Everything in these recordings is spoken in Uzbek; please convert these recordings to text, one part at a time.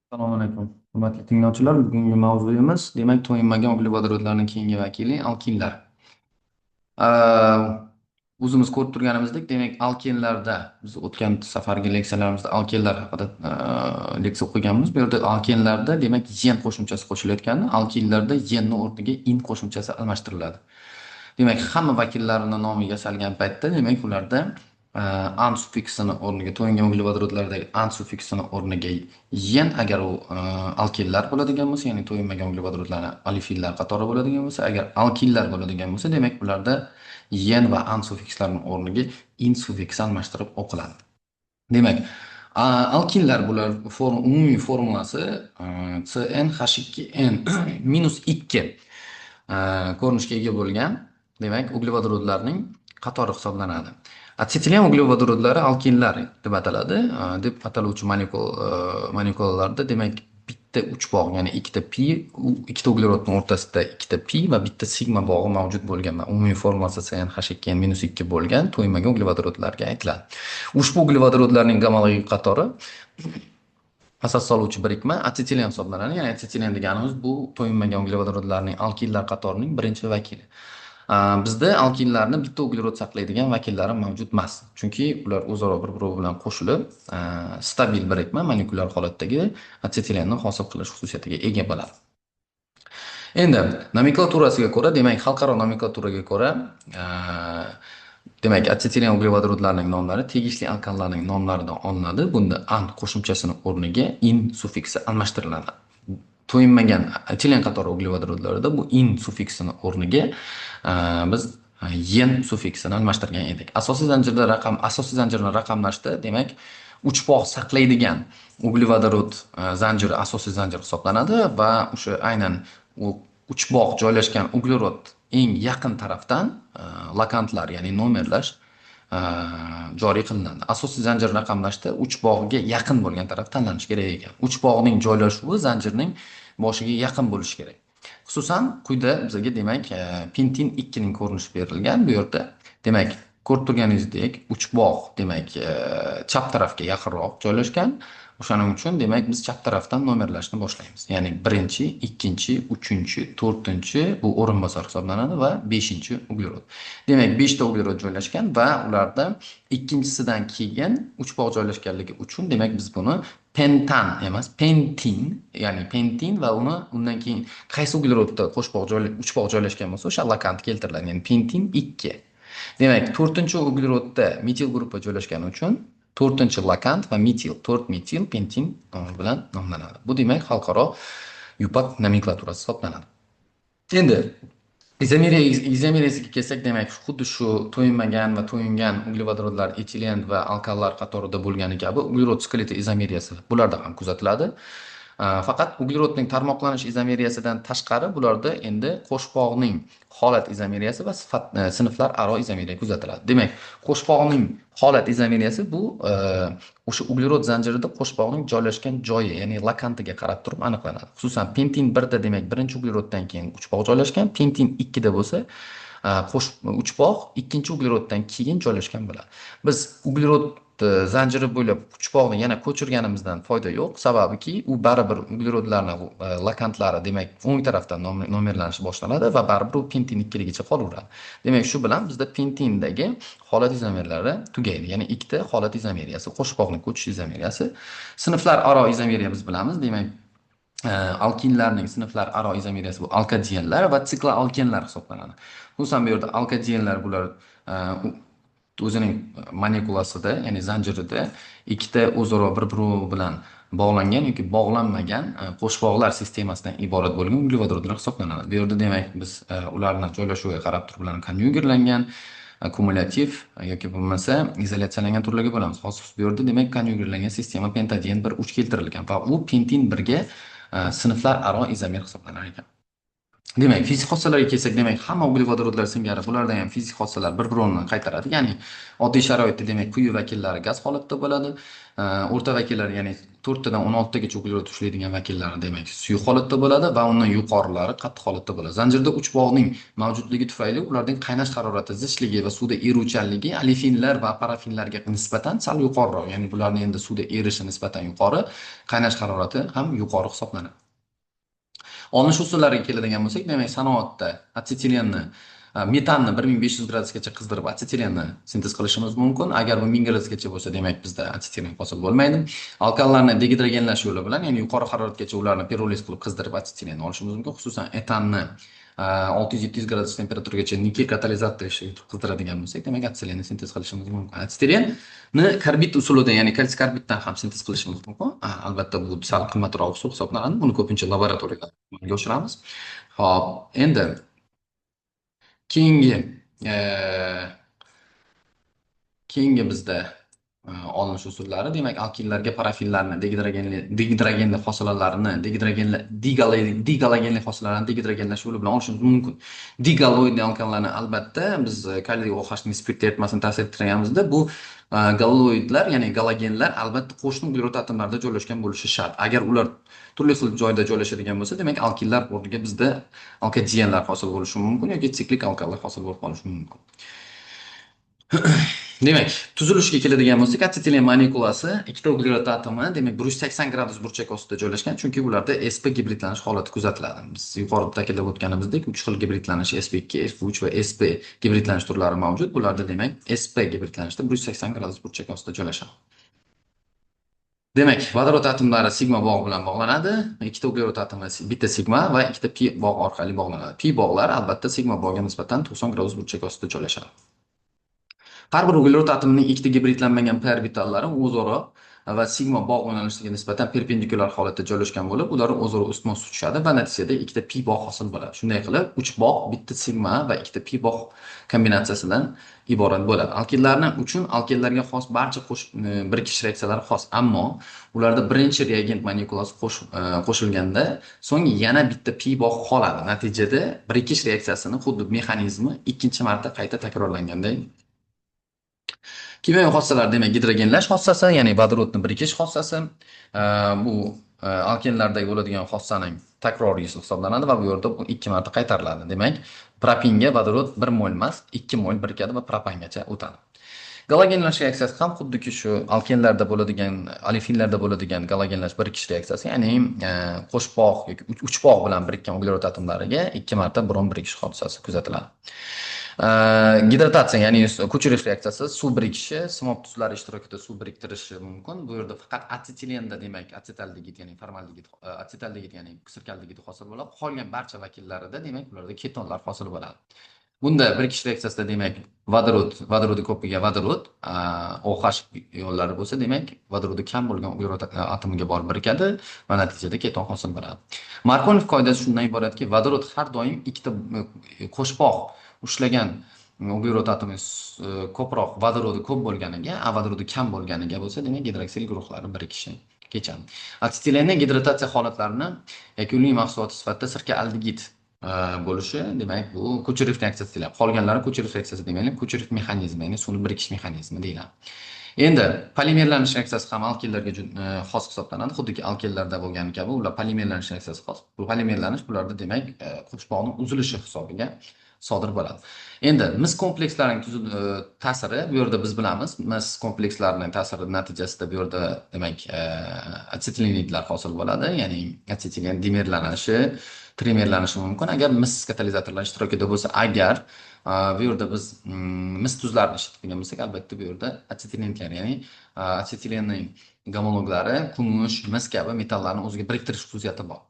Assalomu alaykum. Hurmatli tinglovchilar, bugungi mavzuyimiz demak to'yinmagan uglevodorodlarning keyingi vakili alkinlar. Aa, O'zimiz ko'rib turganimizdek, demak alkenlarda biz o'tgan safargi leksiyalarimizda alkenlar haqida leksiya o'qiganmiz. Bu yerda alkenlarda demak yen qo'shimchasi qo'shilayotganda, alkinlarda yenni o'rniga in qo'shimchasi almashtiriladi. Demak, hamma vakillarini nomiga solgan paytda, demak, ularda an suffiksini o'rniga, to'yingan uglevodorodlardagi an suffiksini o'rniga yen agar u alkillar bo'ladigan bo'lsa, ya'ni to'yinmagan uglevodorodlarni olefinlar qatori bo'ladigan bo'lsa, agar alkillar bo'ladigan bo'lsa, demak, bularda yen va an suffikslarning o'rniga in suffiksi almashtirib o'qiladi. Demak, alkinlar bular umumiy formulasi CnH2n -2 ko'rinishga ega bo'lgan, demak, uglevodorodlarning qatori hisoblanadi. Asetilyan uglevodorodlari alkinlar deb ataladi. Deb ataluvchi molekulalarda demak bitta uch bog', ya'ni ikkita pi, ikkita uglerodning o'rtasida ikkita pi va bitta sigma bog'i mavjud bo'lgan va umumiy formulasi CnH2n-2 bo'lgan to'ymagan uglevodorodlarga aytiladi. Ushbu uglevodorodlarning gamma qatori asos soluvchi birikma asetilyan hisoblanadi. Ya'ni asetilyan deganimiz bu to'yinmagan uglevodorodlarning alkinlar qatorining birinchi vakili. Bizda alkinlarni bitta uglerod saqlaydigan vakillari mavjud emas. Chunki ular o'zaro bir-biri bilan qo'shilib, stabil birikma molekulyar holatdagi asetilyanni hosil qilish xususiyatiga ega bo'ladi. Endi nomenklaturasiga ko'ra, demak, xalqaro nomenklaturaga ko'ra, demak, asetilyan uglevodorodlarning nomlari tegishli alkanlarning nomlaridan olinadi. Bunda an qo'shimchasini o'rniga in suffiksi almashtiriladi. To'yinmagan etilyan qatori uglevodorodlarda bu in suffiksini o'rniga biz yen suffiksini almashtirgan edik. Asosiy zanjirni raqamlashda, demak, uch bog' saqlaydigan uglevodorod zanjiri asosiy zanjir hisoblanadi va o'sha aynan u uch bog' joylashgan uglerod eng yaqin tarafdan lokantlar, ya'ni nomerlash joriy qilinadi. Asosiy zanjir raqamlashda uch bog'iga yaqin bo'lgan taraf tanlanishi kerak ekan. Uch bog'ning joylashuvi zanjirning boshiga yaqin bo'lishi kerak. Xususan, quyida bizga demak pentin 2 ning ko'rinishi berilgan. Bu yerda demak ko'rib turganingizdek, uch bog' demak chap tarafga yaqinroq joylashgan. O'shaning uchun demak biz chap tarafdan nomerlashni boshlaymiz. Ya'ni birinchi, ikkinchi, uchinchi, to'rtinchi bu o'rinbosar hisoblanadi va beshinchi uglerod. Demak, 5 ta uglerod joylashgan va ularda ikkinchisidan keyin uch bog' joylashganligi uchun demak biz buni pentan emas, pentin, ya'ni pentin va undan keyin qaysi uglerodda uch bog' joylashgan bo'lsa, o'sha lokant keltiriladi. Ya'ni pentin 2. Demak, 4-uglerodda metil guruhi joylashgani uchun 4-lokant va metil, 4-metil pentin bilan nomlanadi. Bu demak xalqaro yupak nomenklaturasi hisoblanadi. Endi izomeriyasiga kelsak, demak, xuddi shu to'yinmagan va to'yingan uglevodorodlar etilen va alkanlar qatorida bo'lgani kabi uglerod skeleti izomeriyasi bularda ham kuzatiladi. Faqat uglerodning tarmoqlanish izomeriyasidan tashqari bularda endi qo'shbog'ning holat izomeriyasi va sinflar aro izomeriya kuzatiladi. Demak, qo'shbog'ning holat izomeriyasi bu o'sha uglerod zanjirida qo'shbog'ning joylashgan joyi, ya'ni lokantiga qarab turib aniqlanadi. Xususan, pentin 1 da demak birinchi ugleroddan keyin uch bog' joylashgan, pentin 2 da bo'lsa uch bog' ikkinchi ugleroddan keyin joylashgan bo'ladi. Biz uglerod zanjiri bo'ylab uch bog'ni yana ko'chirganimizdan foyda yo'q, sababiki u baribir uglerodlarni lokantlari demak o'ng tarafdan nomerlanish boshlanadi va baribir u pentin 2 ligicha qolaveradi. Demak, shu bilan bizda pentindagi holat izomerlari tugaydi. Ya'ni ikkita holat izomeriyasi, qo'shbog'ning ko'chish izomeriyasi. Sinflar aro izomeriya biz bilamiz. Demak, alkinlarning sinflar aro izomeriyasi bu alkadienlar va sikloalkenlar hisoblanadi. Xususan, bu yerda alkadienlar bular o'zining molekulasida, ya'ni zanjirida ikkita o'zaro bir-biri bilan bog'langan yoki bog'lanmagan qo'shbog'lar sistemasidan iborat bo'lgan uglevodorodlar hisoblanadi. Bu yerda demak biz ularni joylashuviga qarab turib ularni konjugerlangan, kumulyativ yoki bo'lmasa izolyatsiyalangan turlarga bo'lamiz. Hozir bu yerda demak konjugerlangan sistema pentadien 1 3 keltirilgan va u pentin 1 ga sinflar aro izomer hisoblanar ekan. Demak, fizik xossalarga kelsak, demak, hamma uglevodorodlar singari bularda ham fizik xossalar bir-birini qaytaradi. Ya'ni, oddiy sharoitda demak, quyi vakillari gaz holatda bo'ladi. O'rta vakillari, ya'ni 4 tadan 16 tagacha uglerod ushlaydigan vakillari demak, suyuq holatda bo'ladi va undan yuqorilari qattiq holatda bo'ladi. Zanjirda 3 bog'ning mavjudligi tufayli ularning qaynash harorati, zichligi va suvda eruvchanligi olefinlar va parafinlarga nisbatan sal yuqoriroq. Ya'ni, bularning endi suvda erishi nisbatan yuqori, qaynash harorati ham yuqori hisoblanadi. Olinish usullariga keladigan bo'lsak, demak, sanoatda atsetilenni, metanni 1500 gradusgacha qizdirib atsetilenni sintez qilishimiz mumkin. Agar bu 1000 gradusgacha bo'lsa, demak, bizda atsetilen hosil bo'lmaydi. Alkallarni degidrogenlash yo'li bilan, ya'ni yuqori haroratgacha ularni piroliz qilib qizdirib atsetilenni olishimiz mumkin. Xususan, etanni 600-700 gradus temperaturagacha nikel katalizator ishida qizdiradigan bo'lsak, demak, atsetilenni sintez qilishimiz mumkin. Atsetilenni karbid usulida, ya'ni kalsiy karbiddan ham sintez qilishimiz mumkin. Albatta, bu sal qimmatroq usul hisoblanadi. Buni ko'pincha laboratoriyada amalga oshiramiz. Xo'p, endi keyingi keyingi bizda olinish usullari, demak, alkinlarga parafinlarni degidrogenli hosilalarini digalogenli hosilalarni degidrogenlash yo'li bilan olishimiz mumkin. Digaloidli alkanlarni albatta biz kaliy OH nisbati eritmasini tavsiya ettiramizda. Bu galloidlar, ya'ni galogenlar albatta qo'shni uglerod atomlarida joylashgan bo'lishi shart. Agar ular turli xil joyda joylashadigan bo'lsa, demak, alkinlar o'rniga bizda alkadienlar hosil bo'lishi mumkin yoki siklik alkallar hosil bo'lib qolishi mumkin. Demak, tuzilishiga keladigan bo'lsak, atsetilen molekulasi ikkita uglerod atomi, demak, 180 gradus burchak ostida joylashgan, chunki ularda sp gibridlanish holati kuzatiladi. Biz yuqorida ta'kidlab o'tganimizdek, 3 xil gibridlanish sp2, sp3 va sp gibridlanish turlari mavjud. Bularda demak, sp gibridlanishda 180 gradus burchak ostida joylashadi. Demak, vodorod atomlari sigma bog' bilan bog'lanadi. Ikkita uglerod atomi bitta sigma va ikkita pi bog' orqali bog'lanadi. Pi bog'lar albatta sigma bog'ga nisbatan 90 gradus burchak ostida joylashadi. Har bir uglerod atomining ikkita gibridlanmagan p orbitallari o'zaro va sigma bog' yo'nalishiga nisbatan perpendikulyar holatda joylashgan bo'lib, ular o'zaro ustma-ust tushadi va natijada ikkita pi bog' hosil bo'ladi. Shunday qilib, 3 bog' bitta sigma va ikkita pi bog' kombinatsiyasidan iborat bo'ladi. Alkinlarning uchun alkinlarga xos barcha birikish reaksiyalari xos, ammo ularda birinchi reagent molekulasi qo'shilganda, so'ng yana bitta pi bog' qoladi. Natijada birikish reaksiyasini xuddi mexanizmi ikkinchi marta qayta takrorlanganday. Kimyoviy xossalar, demak, gidrogenlash xossasi, ya'ni vodorodni birikish xossasi. Bu alkenlardagi bo'ladigan xossaning takroriysi hisoblanadi va bu yerda 2 marta qaytariladi. Demak, propinga vodorod 1 mol emas, 2 mol birikadi va propangacha o'tadi. Galogenlash reaksiyasi ham xuddiki shu alkenlarda bo'ladigan, olefinlarda bo'ladigan galogenlash birikish reaksiyasi, ya'ni qo'sh bog' yoki 3 bog' bilan birikkan uglerod atomlariga 2 marta biron birikish hodisasi kuzatiladi. Gidratatsiya, ya'ni ko'chirish reaksiyasi, suv birikishi, simob tuzlari ishtirokida suv biriktirishi mumkin. Bu yerda faqat asetilenda, demak, asetaldegid, ya'ni formaldegid, asetaldegid, ya'ni sirkaldegid hosil bo'ladi. Qolgan barcha vakillarida, demak, ularda ketonlar hosil bo'ladi. Bunda birikish reaksiyasida, demak, vodorodi ko'piga vodorod, OH yo'llari bo'lsa, demak, vodorodi kam bo'lgan uglerod atomiga borib birikadi va natijada keton hosil bo'ladi. Markonov qoidasi shundan iboratki, vodorod har doim ikkita qo'shbog' ushlagan uglerod atomi ko'proq vodorodi ko'p bo'lganiga, a vodorodi kam bo'lganiga bo'lsa, demak, gidroksil guruhlari birikishi kechadi. Asetilenning gidratatsiya holatlarini yakuniy mahsuloti sifatida sirka-aldegid bo'lishi, demak, bu ko'chirish reaksiyasi deyiladi. Qolganlari ko'chirish reaksiyasi demaylik, ko'chirish mexanizmi, ya'ni suvni birikish mexanizmi deyiladi. Endi polimerlanish reaksiyasi ham alkenlarga xos hisoblanadi. Xuddiki alkenlarda bo'lgani kabi, ular polimerlanish reaksiyasi xos. Bu polimerlanish bularda, demak, qo'shbog'ning uzilishi hisobiga sodir bo'ladi. Endi mis komplekslarining ta'siri, bu yerda biz bilamiz, mis komplekslarining ta'siri natijasida bu yerda, demak, asetilendlar hosil bo'ladi, ya'ni asetilen dimerlanishi, trimerlanishi mumkin. Agar mis katalizatorlar ishtirokida bo'lsa, agar bu yerda biz mis tuzlarini ishlatgan bo'lsak, albatta bu yerda asetilendlar, ya'ni asetilenning gomologlari kumush, mis kabi metallarni o'ziga biriktirish xususiyati bor.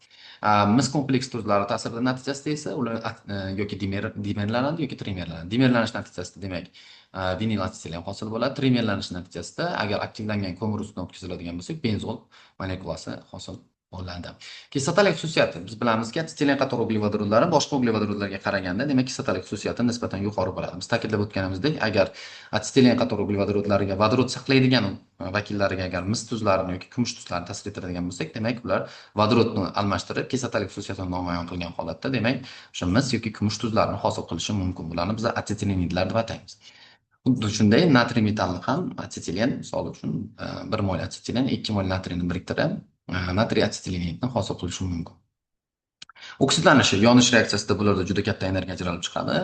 Mis kompleks tuzlari ta'siri natijasida esa ular yoki dimerlanadi yoki trimerlanadi. Dimerlanish natijasida, demak, vinil asetilen hosil bo'ladi. Trimerlanish natijasida agar aktivlangan ko'mir ustidan o'tkaziladigan bo'lsa, benzol molekulasi hosil bo'ladi. Kislotalik xususiyati. Biz bilamizki, asetilin qator uglevodorodlari boshqa uglevodorodlarga qaraganda, demak, kislotalik xususiyati nisbatan yuqori bo'ladi. Biz ta'kidlab o'tganimizdek, agar asetilin qator uglevodorodlariga vodorod saqlaydigan vakillariga agar mis tuzlarini yoki kumush tuzlarini ta'sir ettiradigan bo'lsak, demak, ular vodorodni almashtirib, kislotalik xususiyatini namoyon qilgan holatda, demak, o'sha mis yoki kumush tuzlarini hosil qilishi mumkin. Bularni biz asetilindlar deb ataymiz. Xuddi shunday natriy metalni ham asetilin, misol uchun, 1 mol asetilin 2 mol natriyni biriktirib, natriy asetilinitni hosil qilishi mumkin. Oksidlanishi, yonish reaksiyasida bularda juda katta energiya ajralib chiqadi.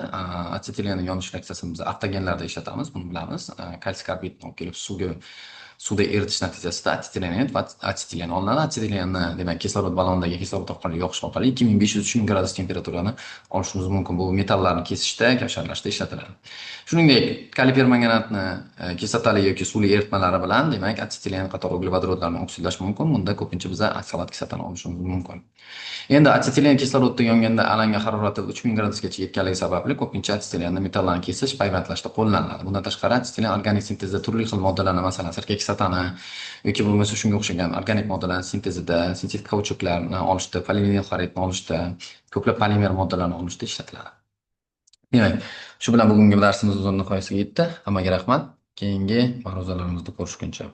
Asetilinning yonish reaksiyasini biz avtogenlarda ishlatamiz, buni bilamiz. Kalsiy karbidni olib kelib suvda eritish natijasida asetilin va asetilin olinadi. Asetilinni, demak, kislorod ballonidagi kislorod orqali yoqish orqali 2500-3000 gradus temperaturani olishimiz mumkin. Bu metallarni kesishda, kavsharlashda ishlatiladi. Shuningdek, kalipermanganatni kislotali yoki suvli eritmalari bilan, demak, asetilin qator uglevodorodlarni oksidlash mumkin. Bunda ko'pincha biz oksalat kislotani olishimiz mumkin. Endi asetilin kislorodda yonganda alanga harorati 3000 gradusgacha yetganligi sababli ko'pincha asetilinni metallarni kesish, payvandlashda qo'llaniladi. Bundan tashqari, asetilin organik sintezda turli xil moddalarni, masalan, sirka kislotani yoki bo'lmasa shunga o'xshagan organik moddalarning sintezida, sintetik kauchuklarni olishda, polivinil xloridni olishda, ko'plab polimer moddalarni olishda ishlatiladi. Demak, shu bilan bugungi darsimiz o'z nihoyasiga yetdi. Hammaga rahmat. Keyingi ma'ruzalarimizda ko'rishguncha.